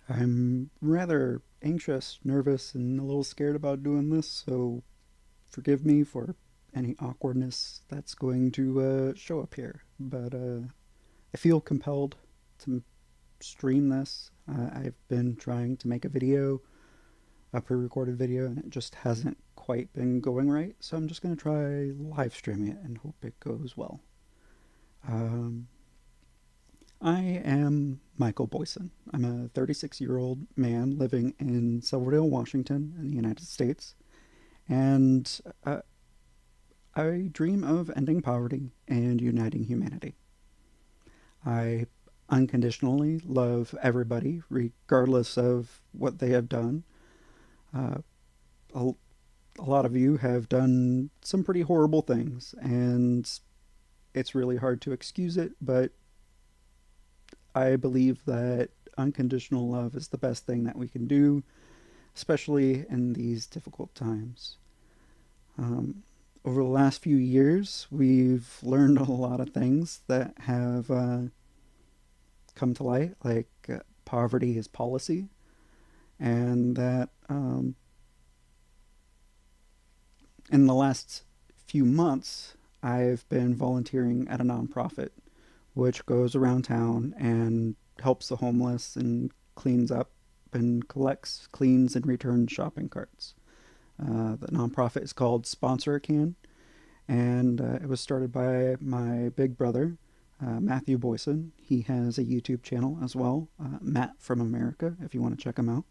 I'm rather anxious, nervous, and a little scared about doing this, so forgive me for any awkwardness that's going to show up here. But I feel compelled to stream this. I've been trying to make a video, a pre recorded video, and it just hasn't quite been going right, so I'm just going to try live streaming it and hope it goes well. Um, I am Michael Boisson. I'm a 36-year-old man living in Silverdale, Washington, in the United States, and I dream of ending poverty and uniting humanity. I unconditionally love everybody, regardless of what they have done. Uh, a, a lot of you have done some pretty horrible things, and it's really hard to excuse it, but I believe that unconditional love is the best thing that we can do, especially in these difficult times. Um, Over the last few years, we've learned a lot of things that have come to light, like poverty is policy, and that in the last few months, I've been volunteering at a nonprofit which goes around town and helps the homeless and cleans up and collects, cleans, and returns shopping carts. The nonprofit is called Sponsor a Can, and it was started by my big brother, Matthew Boisson. He has a YouTube channel as well, Matt from America, if you want to check him out.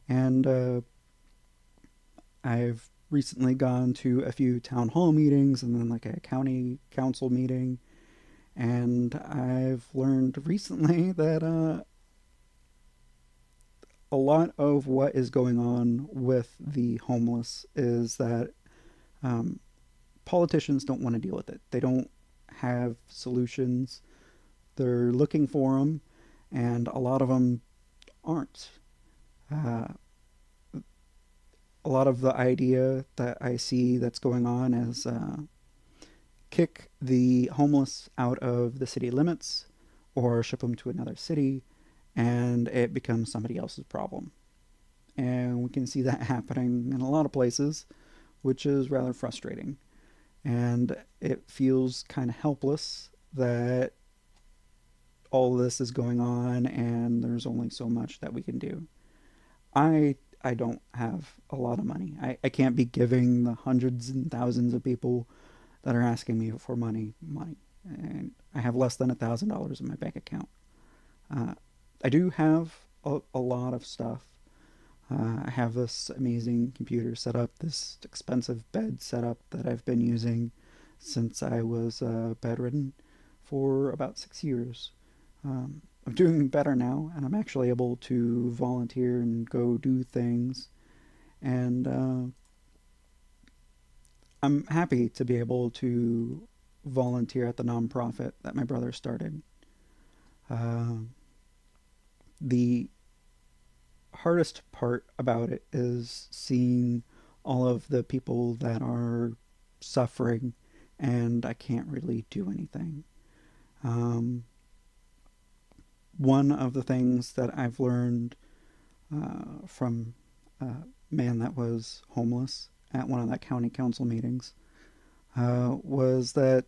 And I've recently gone to a few town hall meetings and then like a county council meeting. And I've learned recently that a lot of what is going on with the homeless is that um, politicians don't want to deal with it. They don't have solutions. They're looking for them, and a lot of them aren't. Uh, a lot of the idea that I see that's going on is kick the homeless out of the city limits or ship them to another city, and it becomes somebody else's problem. And we can see that happening in a lot of places, which is rather frustrating. And it feels kind of helpless that all this is going on and there's only so much that we can do. I don't have a lot of money. I can't be giving the hundreds and thousands of people that are asking me for money. And I have less than $1,000 in my bank account. Uh, I do have a lot of stuff. I have this amazing computer set up, this expensive bed set up that I've been using since I was bedridden for about 6 years. I'm doing better now, and I'm actually able to volunteer and go do things. And I'm happy to be able to volunteer at the nonprofit that my brother started. Uh, the hardest part about it is seeing all of the people that are suffering, and I can't really do anything. Um, One of the things that I've learned from a man that was homeless at one of the county council meetings was that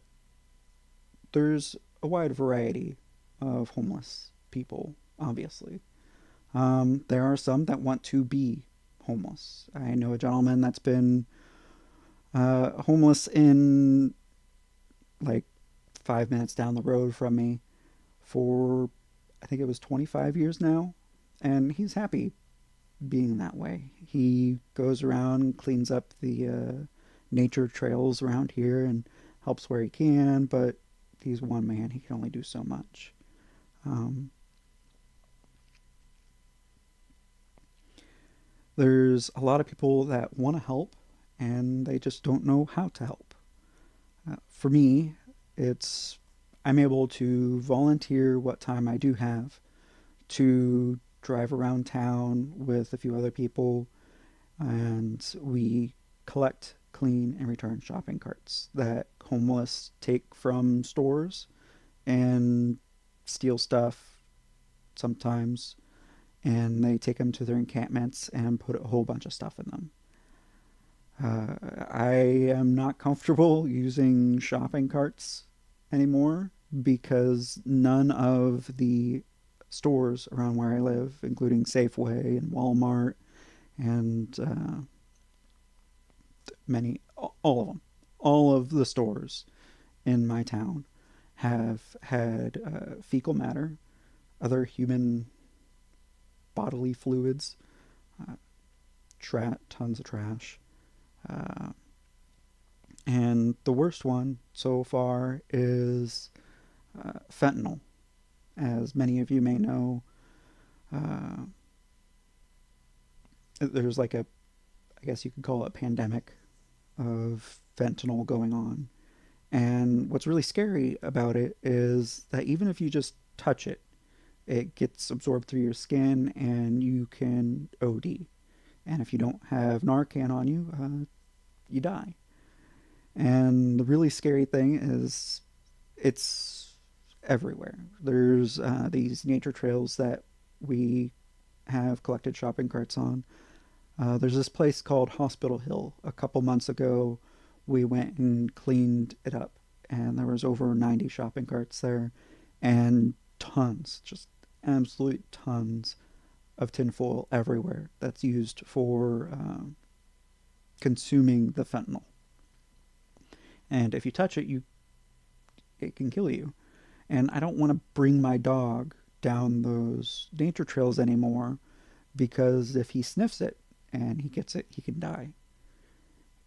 there's a wide variety of homeless people, obviously. There are some that want to be homeless. I know a gentleman that's been homeless in like 5 minutes down the road from me for, I think it was 25 years now, and he's happy being that way. He goes around, cleans up the nature trails around here, and helps where he can, but he's one man. He can only do so much. Um, there's a lot of people that want to help, and they just don't know how to help. For me, it's I'm able to volunteer what time I do have to drive around town with a few other people, and we collect, clean, and return shopping carts that homeless take from stores and steal stuff sometimes and they take them to their encampments and put a whole bunch of stuff in them. I am not comfortable using shopping carts anymore because none of the stores around where I live, including Safeway and Walmart and many, all of them, all of the stores in my town have had fecal matter, other human bodily fluids, uh, tons of trash. Uh, and the worst one so far is fentanyl. As many of you may know, uh, there's like a, I guess you could call it a pandemic of fentanyl going on. And what's really scary about it is that even if you just touch it, it gets absorbed through your skin and you can OD. And if you don't have Narcan on you, you die. And the really scary thing is it's everywhere. There's these nature trails that we have collected shopping carts on. There's this place called Hospital Hill. A couple months ago, we went and cleaned it up, and there was over 90 shopping carts there, and tons, just absolute tons of tinfoil everywhere that's used for consuming the fentanyl. And if you touch it, it can kill you. And I don't want to bring my dog down those nature trails anymore because if he sniffs it and he gets it, he can die.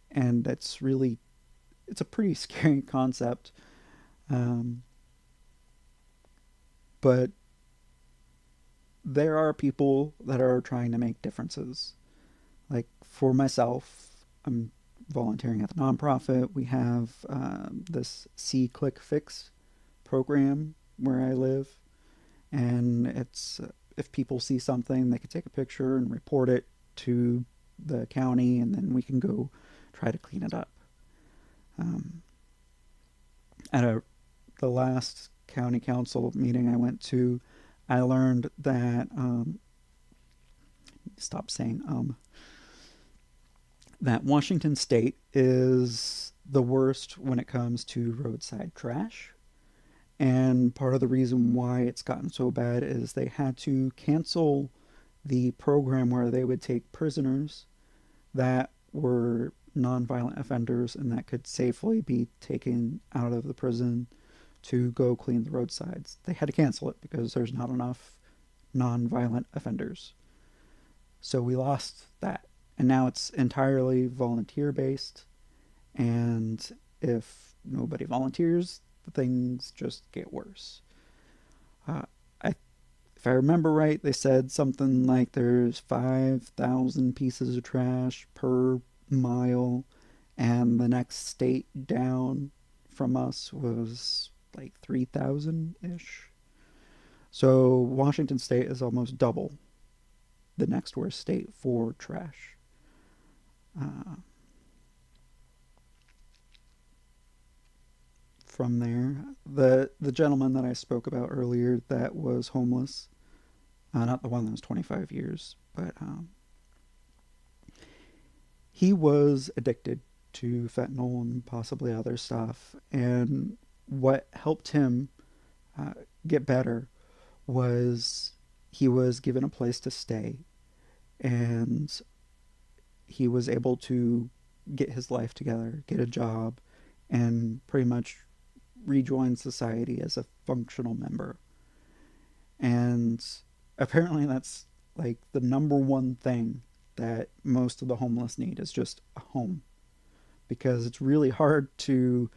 And it's a pretty scary concept. Um, but there are people that are trying to make differences. Like for myself, I'm volunteering at the nonprofit. We have this See Click Fix program where I live, and it's if people see something, they can take a picture and report it to the county, and then we can go try to clean it up. Um, at the last county council meeting I went to, I learned that stop saying that Washington State is the worst when it comes to roadside trash. And part of the reason why it's gotten so bad is they had to cancel the program where they would take prisoners that were nonviolent offenders and that could safely be taken out of the prison to go clean the roadsides. They had to cancel it because there's not enough nonviolent offenders. So we lost that. And now it's entirely volunteer based. And if nobody volunteers, things just get worse. Uh, I, if I remember right, they said something like there's 5,000 pieces of trash per mile, and the next state down from us was like 3,000 ish. So Washington State is almost double the next worst state for trash. Uh, from there, the gentleman that I spoke about earlier that was homeless, not the one that was 25 years, but he was addicted to fentanyl and possibly other stuff. And what helped him get better was he was given a place to stay, and he was able to get his life together, get a job, and pretty much rejoin society as a functional member. And apparently that's like the number one thing that most of the homeless need is just a home, because it's really hard to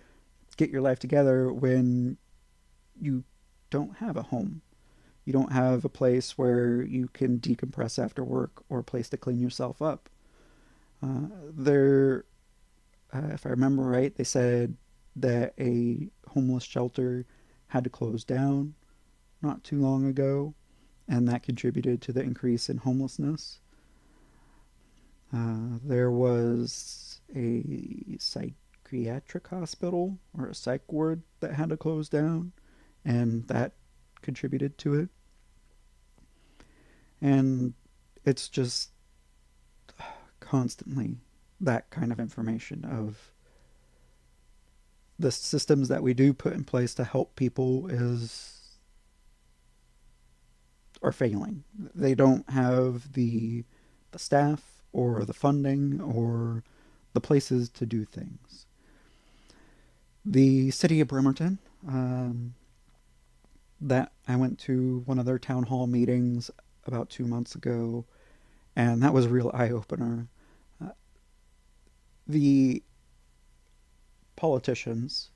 get your life together when you don't have a home. You don't have a place where you can decompress after work or a place to clean yourself up. There, if I remember right, they said that a homeless shelter had to close down not too long ago, and that contributed to the increase in homelessness. There was a psychiatric hospital or a psych ward that had to close down, and that contributed to it. And it's just constantly that kind of information of the systems that we do put in place to help people is are failing. They don't have the staff or the funding or the places to do things. The city of Bremerton, that I went to one of their town hall meetings about 2 months ago, and that was a real eye opener. Uh, the politicians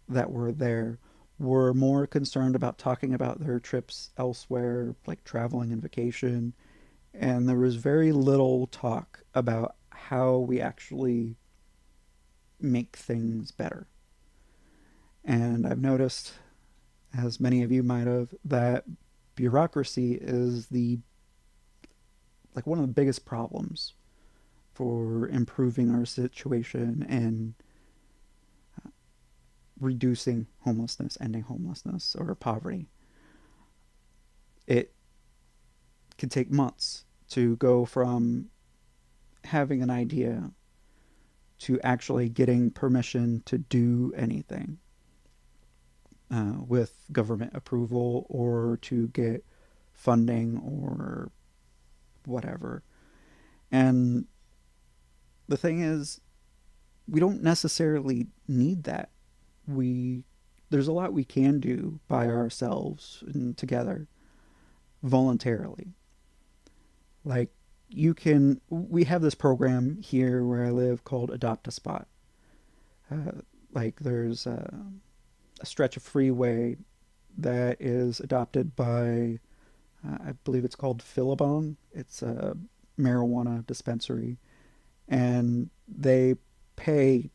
that were there were more concerned about talking about their trips elsewhere, like traveling and vacation, and there was very little talk about how we actually make things better. And I've noticed, as many of you might have, that bureaucracy is the like one of the biggest problems for improving our situation and reducing homelessness, ending homelessness or poverty. It can take months to go from having an idea to actually getting permission to do anything with government approval or to get funding or whatever. And the thing is, we don't necessarily need that. We There's a lot we can do by ourselves and together voluntarily. Like we have this program here where I live called Adopt a Spot. Like there's a stretch of freeway that is adopted by, I believe it's called Philabong. It's a marijuana dispensary, and they pay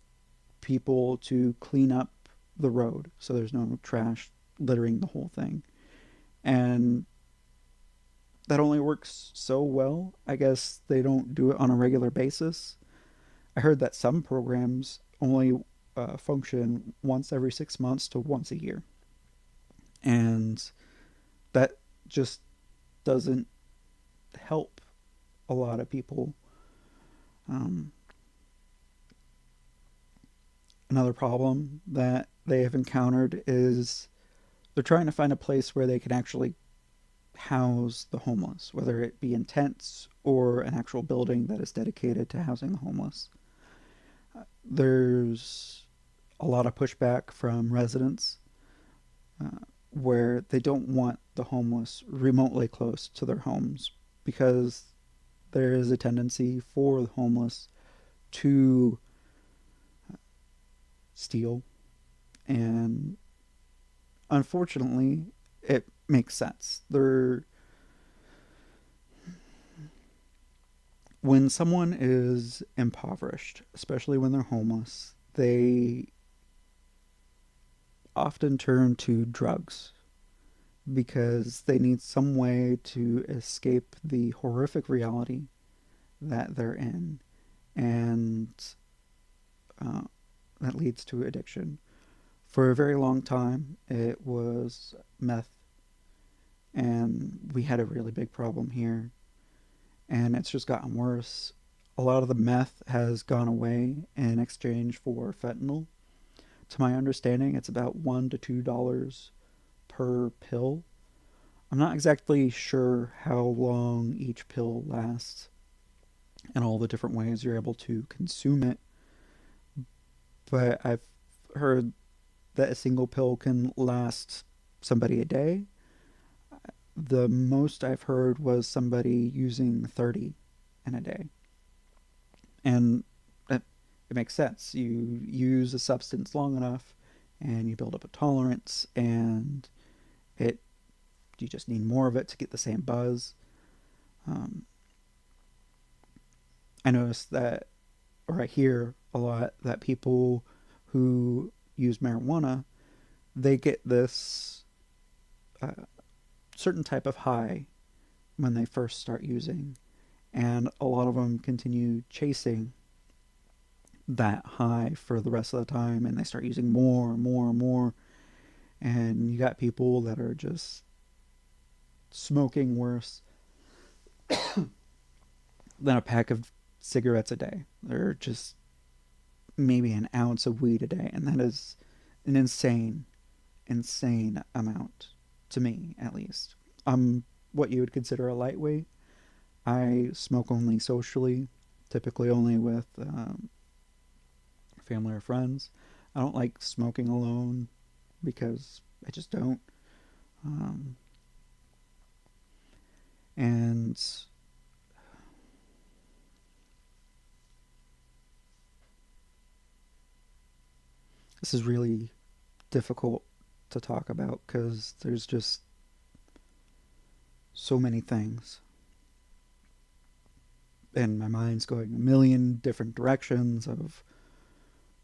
people to clean up the road so there's no trash littering the whole thing. And that only works so well. I guess they don't do it on a regular basis. I heard that some programs only function once every 6 months to once a year. And that just doesn't help a lot of people. Um, Another problem that they have encountered is they're trying to find a place where they can actually house the homeless, whether it be in tents or an actual building that is dedicated to housing the homeless. There's a lot of pushback from residents uh, where they don't want the homeless remotely close to their homes because there is a tendency for the homeless to steal. And unfortunately, it makes sense. When someone is impoverished, especially when they're homeless, they often turn to drugs because they need some way to escape the horrific reality that they're in. And uh, that leads to addiction. For a very long time, it was meth, and we had a really big problem here, and it's just gotten worse. A lot of the meth has gone away in exchange for fentanyl. To my understanding, it's about $1 to $2 per pill. I'm not exactly sure how long each pill lasts and all the different ways you're able to consume it, but I've heard that a single pill can last somebody a day. The most I've heard was somebody using 30 in a day. And it makes sense. You use a substance long enough and you build up a tolerance, and it you just need more of it to get the same buzz. Um, I notice that, or I hear a lot that people who use marijuana, they get this uh, certain type of high when they first start using, and a lot of them continue chasing that high for the rest of the time, and they start using more and more and more. And you got people that are just smoking worse than a pack of cigarettes a day, or just maybe an ounce of weed a day, and that is an insane amount to me, at least. I'm what you would consider a lightweight. I smoke only socially, typically only with family or friends. I don't like smoking alone because I just don't. Um, and this is really difficult to talk about because there's just so many things, and my mind's going a million different directions of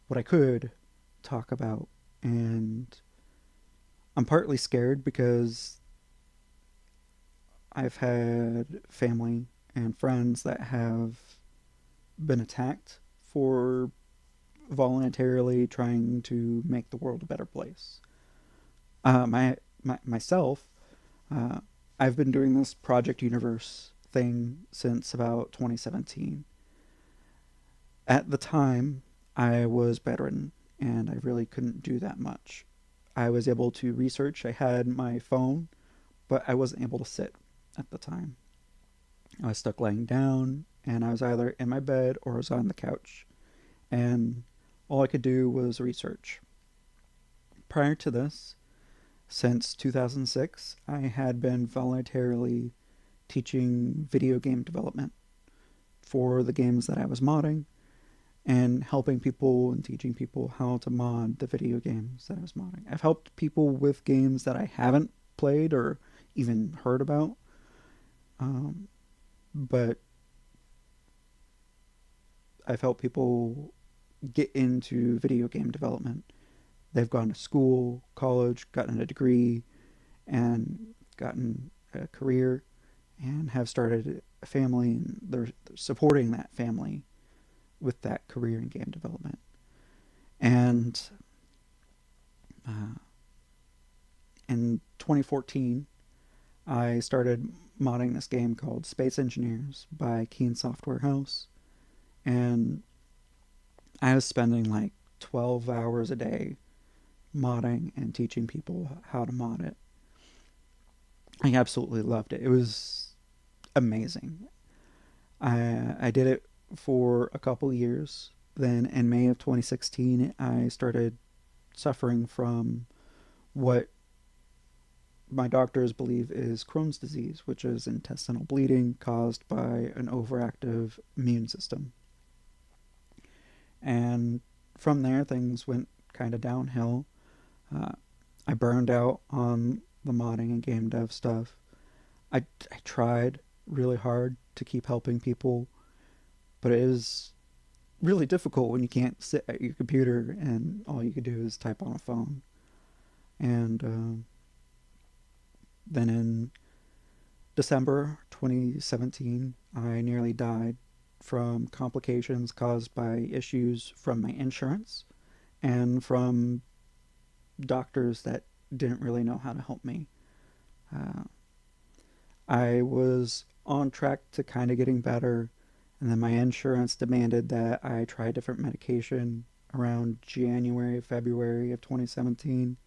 what I could talk about. And I'm partly scared because I've had family and friends that have been attacked for voluntarily trying to make the world a better place. Myself, uh, I've been doing this Project Universe thing since about 2017. At the time, I was bedridden and I really couldn't do that much. I was able to research. I had my phone, but I wasn't able to sit at the time. I was stuck laying down, and I was either in my bed or I was on the couch. And all I could do was research. Prior to this, since 2006, I had been voluntarily teaching video game development for the games that I was modding and helping people and teaching people how to mod the video games that I was modding. I've helped people with games that I haven't played or even heard about, um, but I've helped people get into video game development. They've gone to school, college, gotten a degree, and gotten a career, and have started a family, and they're supporting that family with that career in game development. And uh, in 2014, I started modding this game called Space Engineers by Keen Software House, and I was spending like 12 hours a day modding and teaching people how to mod it. I absolutely loved it. It was amazing. I did it for a couple years. Then in May of 2016, I started suffering from what my doctors believe is Crohn's disease, which is intestinal bleeding caused by an overactive immune system. And from there, things went kind of downhill. Uh, I burned out on the modding and game dev stuff. I tried really hard to keep helping people, but it is really difficult when you can't sit at your computer and all you can do is type on a phone. And then in December 2017, I nearly died from complications caused by issues from my insurance and from doctors that didn't really know how to help me. Uh, I was on track to kind of getting better, and then my insurance demanded that I try different medication around January, February of 2017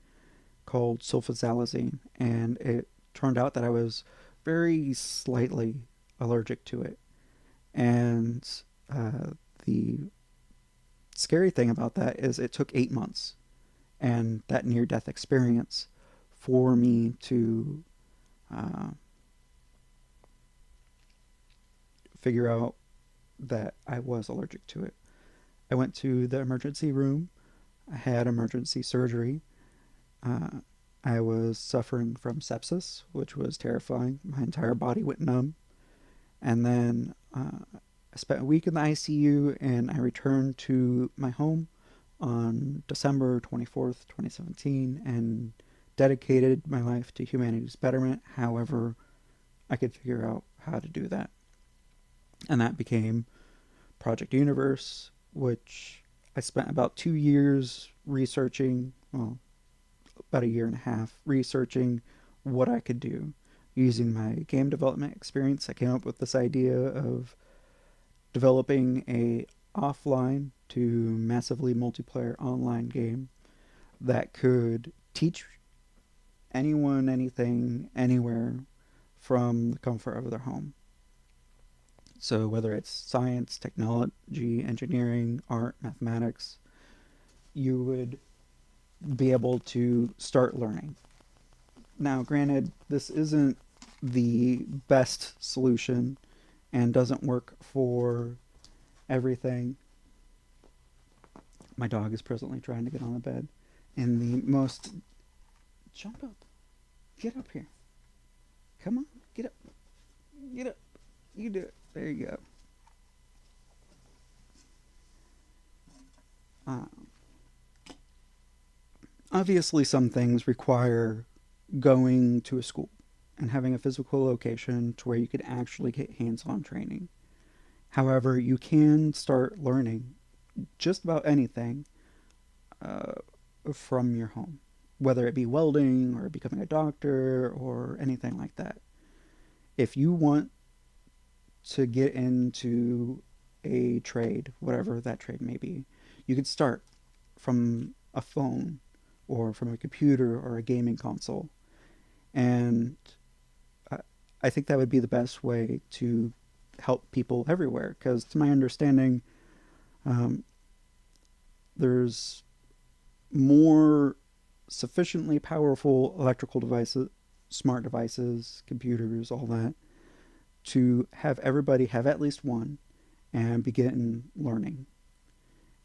called sulfasalazine, and it turned out that I was very slightly allergic to it. And the scary thing about that is it took 8 months and that near death experience for me to uh, figure out that I was allergic to it. I went to the emergency room. I had emergency surgery. Uh, I was suffering from sepsis, which was terrifying. My entire body went numb. And then I spent a week in the ICU and I returned to my home on December 24th, 2017, and dedicated my life to humanity's betterment however I could figure out how to do that. And that became Project Universe, which I spent about 2 years researching, well, about a year and a half researching what I could do. Using my game development experience, I came up with this idea of developing a offline to massively multiplayer online game that could teach anyone anything anywhere from the comfort of their home. So whether it's science, technology, engineering, art, mathematics, you would be able to start learning. Now, granted, this isn't the best solution and doesn't work for everything. My dog is presently trying to get on the bed in the most. Jump up. Get up here. Come on. Get up. Get up. You do it. There you go. Um, Obviously, some things require going to a school and having a physical location to where you could actually get hands on training. However, you can start learning just about anything uh, from your home, whether it be welding or becoming a doctor or anything like that. If you want to get into a trade, whatever that trade may be, you could start from a phone or from a computer or a gaming console. And I think that would be the best way to help people everywhere. Because, to my understanding, um, there's more sufficiently powerful electrical devices, smart devices, computers, all that, to have everybody have at least one and begin learning.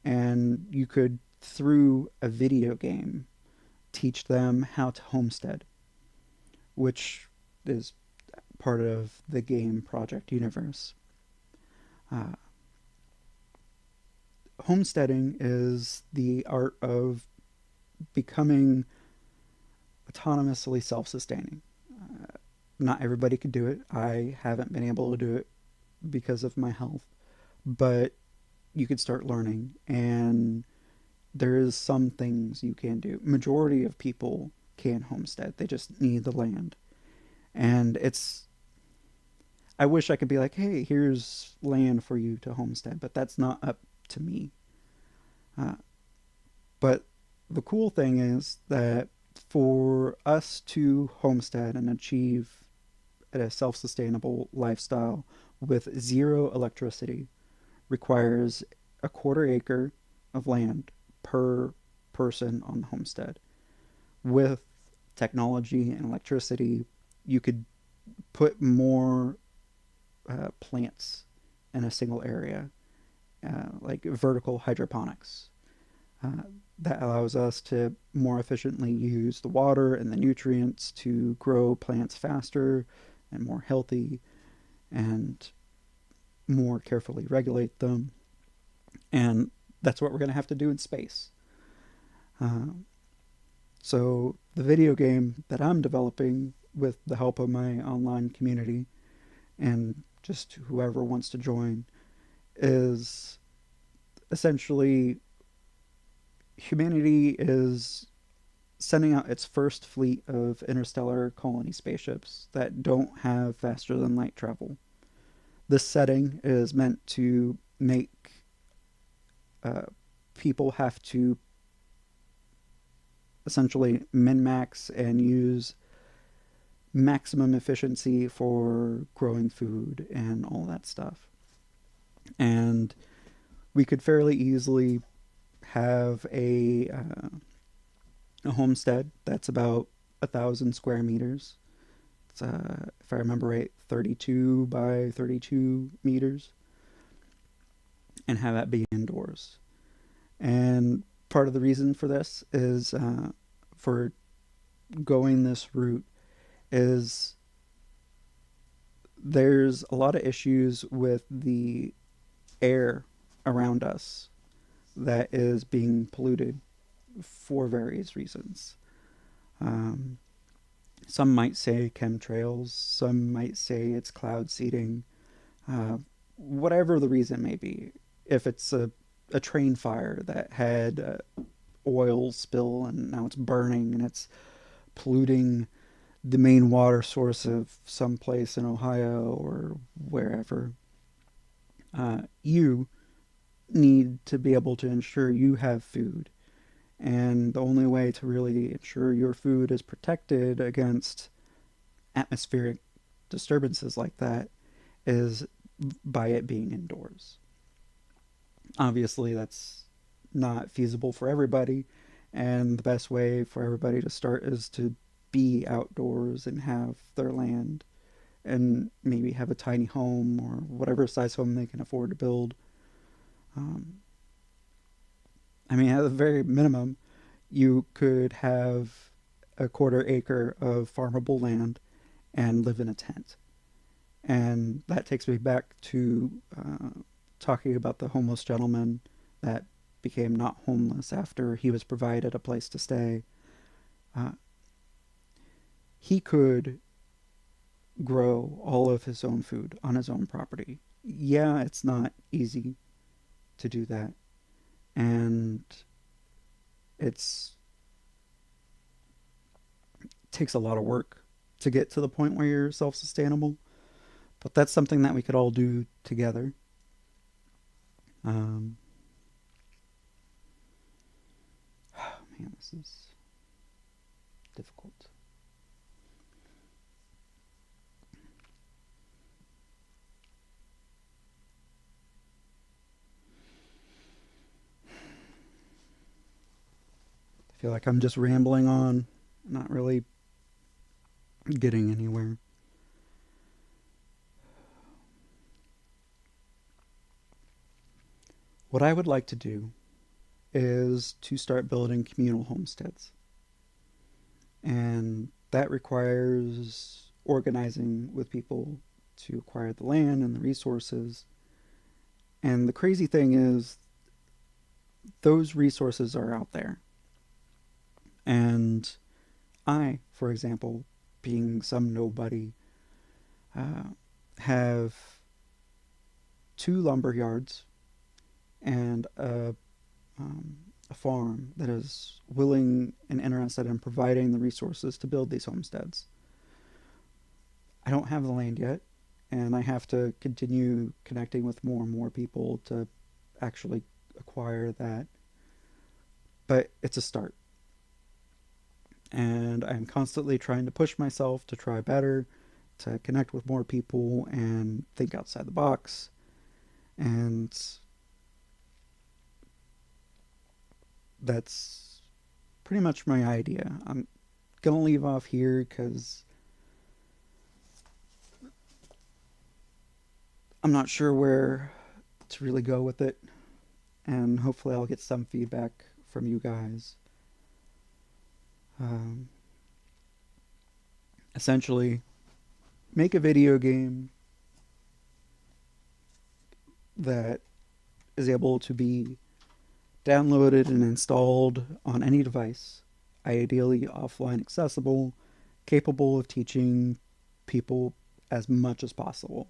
And you could, through a video game, teach them how to homestead, which is part of the game project universe. Uh, Homesteading is the art of becoming autonomously self sustaining. Not everybody could do it. I haven't been able to do it because of my health, but you could start learning, and there is some things you can do. Majority of people can homestead. They just need the land. And it's I wish I could be like, "Hey, here's land for you to homestead," but that's not up to me. Uh, but the cool thing is that for us to homestead and achieve a self-sustainable lifestyle with zero electricity requires a quarter acre of land per person on the homestead. With technology and electricity, you could put more plants in a single area, like vertical hydroponics. Uh, that allows us to more efficiently use the water and the nutrients to grow plants faster and more healthy and more carefully regulate them. And that's what we're going to have to do in space. Uh, so, the video game that I'm developing with the help of my online community and just whoever wants to join is essentially humanity is sending out its first fleet of interstellar colony spaceships that don't have faster than light travel. This setting is meant to make uh, people have to essentially min max and use maximum efficiency for growing food and all that stuff. And we could fairly easily have a homestead that's about 1,000 square meters. It's, if I remember right, 32 by 32 meters, and have that be indoors. And part of the reason for this is for going this route is there's a lot of issues with the air around us that is being polluted for various reasons. Um, some might say chemtrails, some might say it's cloud seeding, whatever the reason may be. If it's a train fire that had oil spill and now it's burning and it's polluting the main water source of some place in Ohio or wherever, you need to be able to ensure you have food. And the only way to really ensure your food is protected against atmospheric disturbances like that is by it being indoors. Obviously, that's not feasible for everybody, and the best way for everybody to start is to be outdoors and have their land and maybe have a tiny home or whatever size home they can afford to build. Um, I mean, at the very minimum, you could have a quarter acre of farmable land and live in a tent. And that takes me back to talking about the homeless gentleman that became not homeless after he was provided a place to stay. Uh, he could grow all of his own food on his own property. Yeah, it's not easy to do that. And it's it takes a lot of work to get to the point where you're self-sustainable, but that's something that we could all do together. Um, man, this is difficult. I feel like I'm just rambling on, not really getting anywhere. What I would like to do is to start building communal homesteads. And that requires organizing with people to acquire the land and the resources. And the crazy thing is, those resources are out there. And I, for example, being some nobody, uh, have two lumber yards and a farm that is willing and interested in providing the resources to build these homesteads. I don't have the land yet, and I have to continue connecting with more and more people to actually acquire that. But it's a start. And I'm constantly trying to push myself to try better, to connect with more people and think outside the box. And that's pretty much my idea. I'm gonna leave off here because I'm not sure where to really go with it, and hopefully I'll get some feedback from you guys. Um, Essentially, make a video game that is able to be downloaded and installed on any device, ideally offline accessible, capable of teaching people as much as possible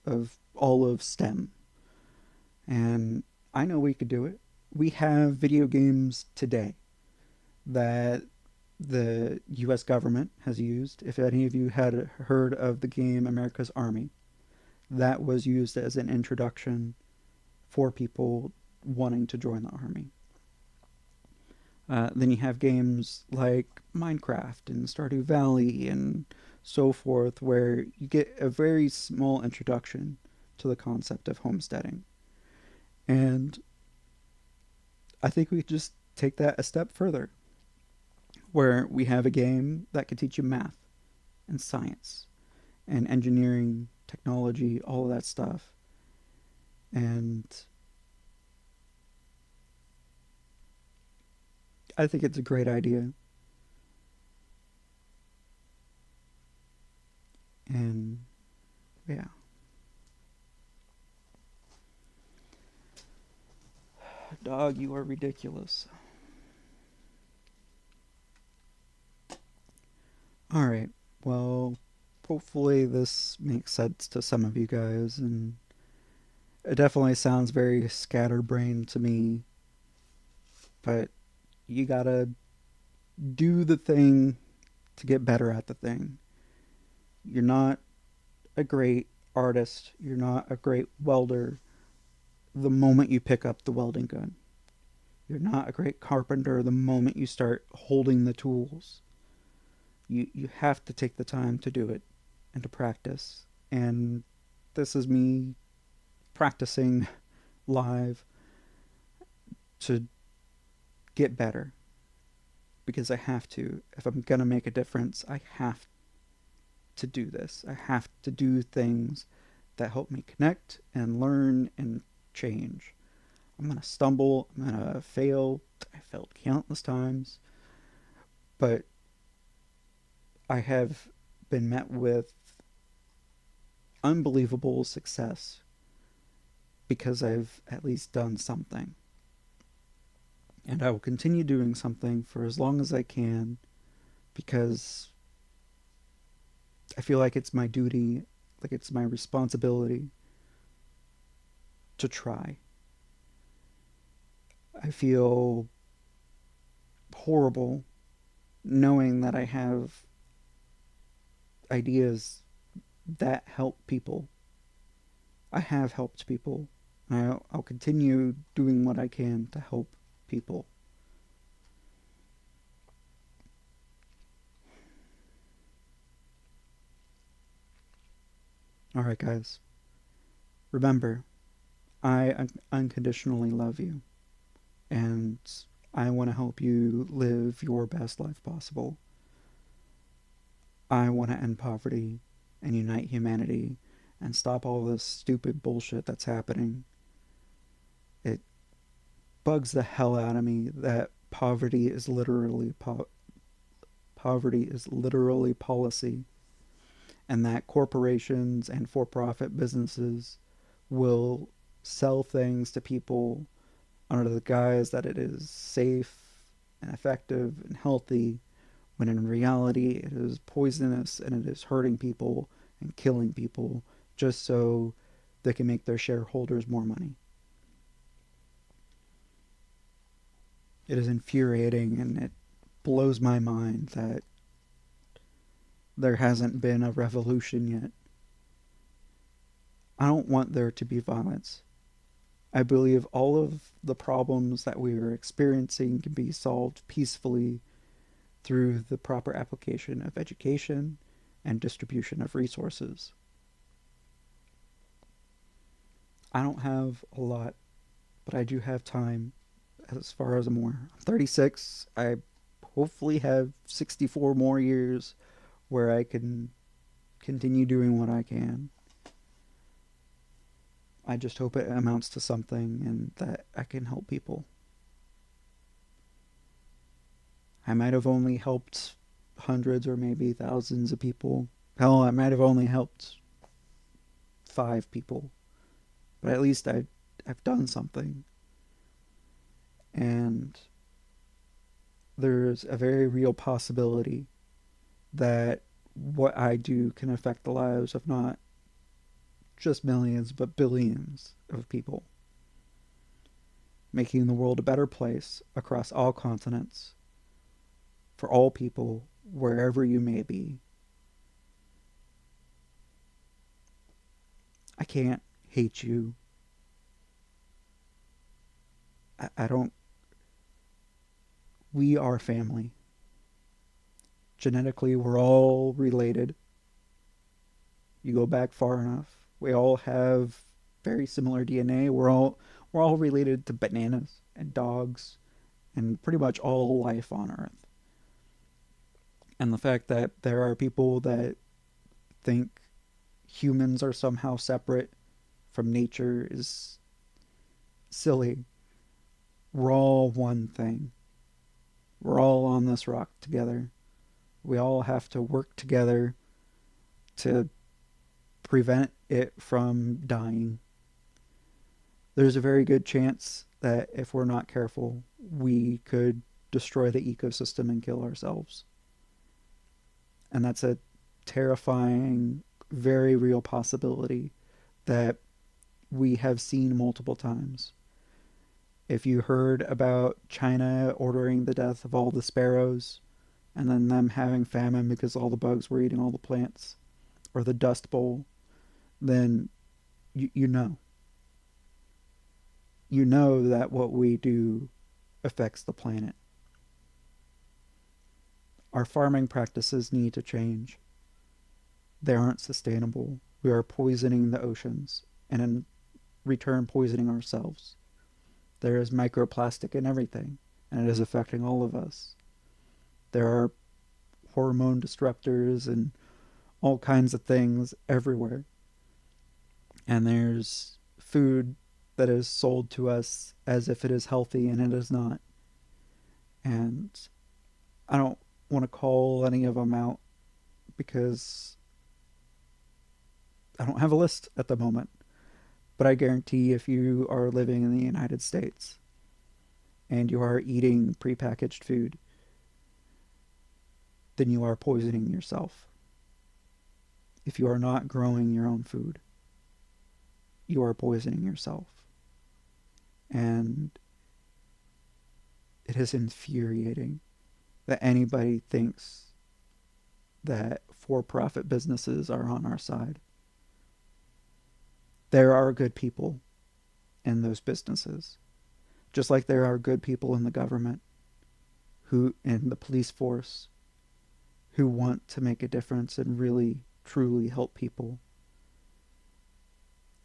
of all of STEM. And I know we could do it. We have video games today that the US government has used. If any of you had heard of the game America's Army, that was used as an introduction for people wanting to join the army. Then you have games like Minecraft and Stardew Valley and so forth, where you get a very small introduction to the concept of homesteading. And I think we could just take that a step further, where we have a game that can teach you math and science and engineering, technology, all of that stuff. And I think it's a great idea. And yeah. Dog, you are ridiculous. Alright, well, hopefully this makes sense to some of you guys, and it definitely sounds very scatterbrained to me, but you gotta do the thing to get better at the thing. You're not a great artist, you're not a great welder the moment you pick up the welding gun. You're not a great carpenter the moment you start holding the tools. You have to take the time to do it and to practice. And this is me practicing live to get better because I have to. If I'm going to make a difference, I have to do this. I have to do things that help me connect and learn and change. I'm going to stumble, I'm going to fail. I failed countless times, but I have been met with unbelievable success because I've at least done something. And I will continue doing something for as long as I can because I feel like it's my duty, like it's my responsibility to try. I feel horrible knowing that I have ideas that help people. I have helped people. And I'll continue doing what I can to help people. Alright, guys. Remember, I unconditionally love you. And I want to help you live your best life possible. I want to end poverty and unite humanity and stop all this stupid bullshit that's happening. It bugs the hell out of me that poverty is literally policy, and that corporations and for-profit businesses will sell things to people under the guise that it is safe and effective and healthy, when in reality it is poisonous and it is hurting people and killing people just so they can make their shareholders more money. It is infuriating and it blows my mind that there hasn't been a revolution yet. I don't want there to be violence. I believe all of the problems that we are experiencing can be solved peacefully through the proper application of education and distribution of resources. I don't have a lot, but I do have time as far as more. I'm 36. I hopefully have 64 more years where I can continue doing what I can. I just hope it amounts to something and that I can help people. I might have only helped hundreds or maybe thousands of people. Hell, I might have only helped 5 people. But at least I've done something. And there's a very real possibility that what I do can affect the lives of not just millions, but billions of people, making the world a better place across all continents, for all people, wherever you may be. I can't hate you. I don't. We are family. Genetically, we're all related. You go back far enough. We all have very similar DNA. We're all related to bananas and dogs and pretty much all life on Earth. And the fact that there are people that think humans are somehow separate from nature is silly. We're all one thing. We're all on this rock together. We all have to work together to prevent it from dying. There's a very good chance that if we're not careful, we could destroy the ecosystem and kill ourselves. And that's a terrifying, very real possibility that we have seen multiple times. If you heard about China ordering the death of all the sparrows and then them having famine because all the bugs were eating all the plants, or the Dust Bowl, then you know. You know that what we do affects the planet. Our farming practices need to change. They aren't sustainable. We are poisoning the oceans and in return poisoning ourselves. There is microplastic in everything, and it is affecting all of us. There are hormone disruptors and all kinds of things everywhere. And there's food that is sold to us as if it is healthy, and it is not. And I don't want to call any of them out because I don't have a list at the moment. But I guarantee if you are living in the United States and you are eating prepackaged food, then you are poisoning yourself. If you are not growing your own food, you are poisoning yourself. And it is infuriating that anybody thinks that for-profit businesses are on our side. There are good people in those businesses, just like there are good people in the government, who in the police force, who want to make a difference and really truly help people.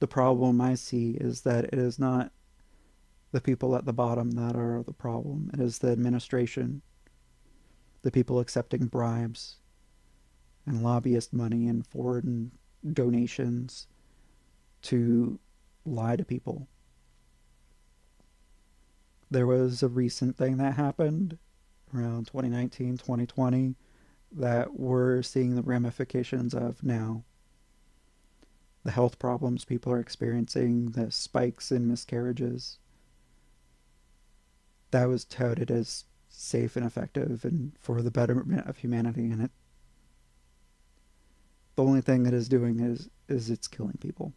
The problem I see is that it is not the people at the bottom that are the problem. It is the administration, the people accepting bribes and lobbyist money and foreign donations to lie to people. There was a recent thing that happened around 2019, 2020 that we're seeing the ramifications of now. The health problems people are experiencing, the spikes in miscarriages. That was touted as safe and effective and for the betterment of humanity, and the only thing it is doing is it's killing people.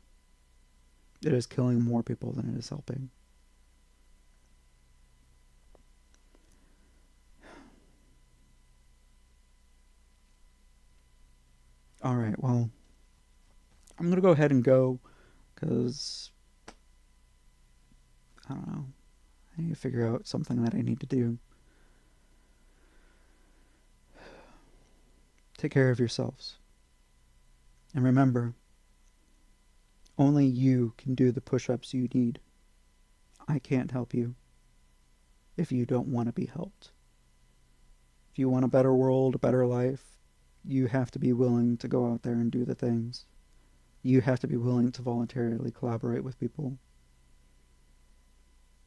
It is killing more people than it is helping. All right, well, I'm going to go ahead and go because, I don't know, I need to figure out something that I need to do. Take care of yourselves. And remember, only you can do the push-ups you need. I can't help you if you don't want to be helped. If you want a better world, a better life, you have to be willing to go out there and do the things. You have to be willing to voluntarily collaborate with people.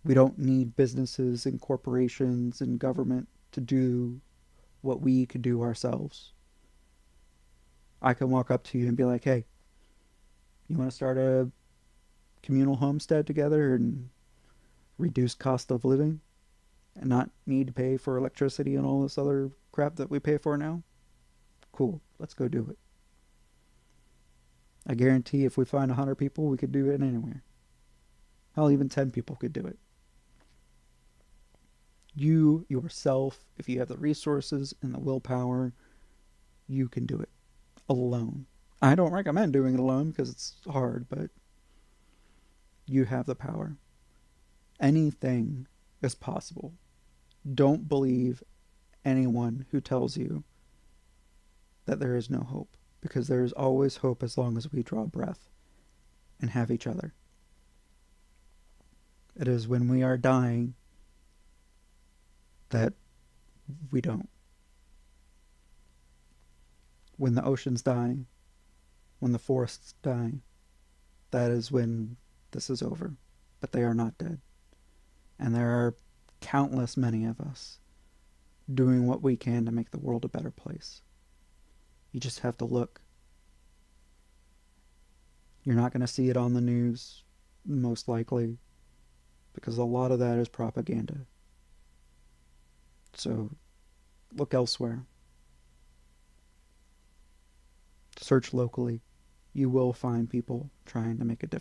We don't need businesses and corporations and government to do what we could do ourselves. I can walk up to you and be like, hey, you want to start a communal homestead together and reduce cost of living and not need to pay for electricity and all this other crap that we pay for now? Cool, let's go do it. I guarantee if we find 100 people, we could do it anywhere. Hell, even 10 people could do it. You, yourself, if you have the resources and the willpower, you can do it alone. I don't recommend doing it alone because it's hard, but you have the power. Anything is possible. Don't believe anyone who tells you that there is no hope, because there is always hope as long as we draw breath and have each other. It is when we are dying that we don't. When the ocean's dying, when the forest's dying, that is when this is over. But they are not dead. And there are countless many of us doing what we can to make the world a better place. You just have to look. You're not going to see it on the news, most likely, because a lot of that is propaganda. So, look elsewhere. Search locally. You will find people trying to make a difference.